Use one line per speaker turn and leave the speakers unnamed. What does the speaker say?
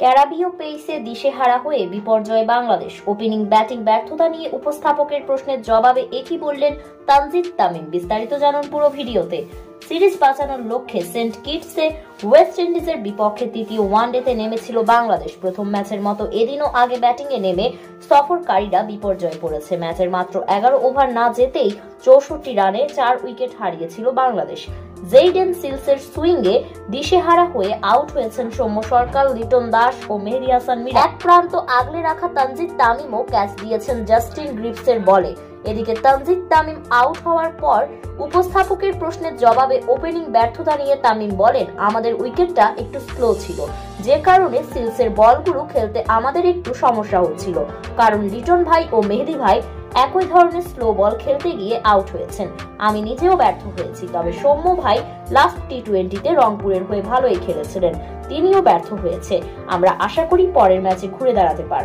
ক্যারাবিও পেইসে দিশেহারা হয়ে বিপর্যয়ে বাংলাদেশ। ওপেনিং ব্যাটিং ব্যর্থতা নিয়ে উপস্থাপকের প্রশ্নের জবাবে একই বললেন তানজিদ তামিম। বিস্তারিত জানুন পুরো ভিডিওতে। সিরিজ বাঁচানোর লক্ষ্যে সেন্ট কিটসে ওয়েস্ট ইন্ডিজের বিপক্ষে তৃতীয় ওয়ানডেতে নেমেছিল বাংলাদেশ। প্রথম ম্যাচের মতো এদিনও আগে ব্যাটিংয়ে নেমে সফরকারীরা বিপর্যয়ে পড়েছে। ম্যাচের মাত্র 11 ওভার না যেতেই 64 রানে 4 উইকেট হারিয়েছিল বাংলাদেশ। জেইডেন সিলসের সুইংয়ে দিশেহারা হয়ে আউট হয়েছেন সৌম্য সরকার, লিটন দাস ও মেহেদী হাসান মিরাজ। এক প্রান্ত আগলে রাখা তানজিদ তামিমও ক্যাচ দিয়েছেন জাস্টিন গ্রিভসের বলে। এদিকে তানজিদ তামিম আউট হওয়ার পর উপস্থাপকের প্রশ্নের জবাবে ওপেনিং ব্যর্থতা নিয়ে তামিম বলেন, আমাদের উইকেটটা একটু স্লো ছিল, যে কারণে সিলসের বলগুলো খেলতে আমাদের একটু সমস্যা হচ্ছিল, কারণ লিটন ভাই ও মেহেদী ভাই একই ধরনের স্লো বল খেলতে গিয়ে আউট হয়েছেন। আমি নিজেও ব্যর্থ হয়েছি, তবে সৌম্য ভাই লাস্ট টি20তে রংপুরের হয়ে ভালোই খেলেছিলেন, তিনিও ব্যর্থ হয়েছে। আমরা আশা করি পরের ম্যাচে ঘুরে দাঁড়াতে পারব।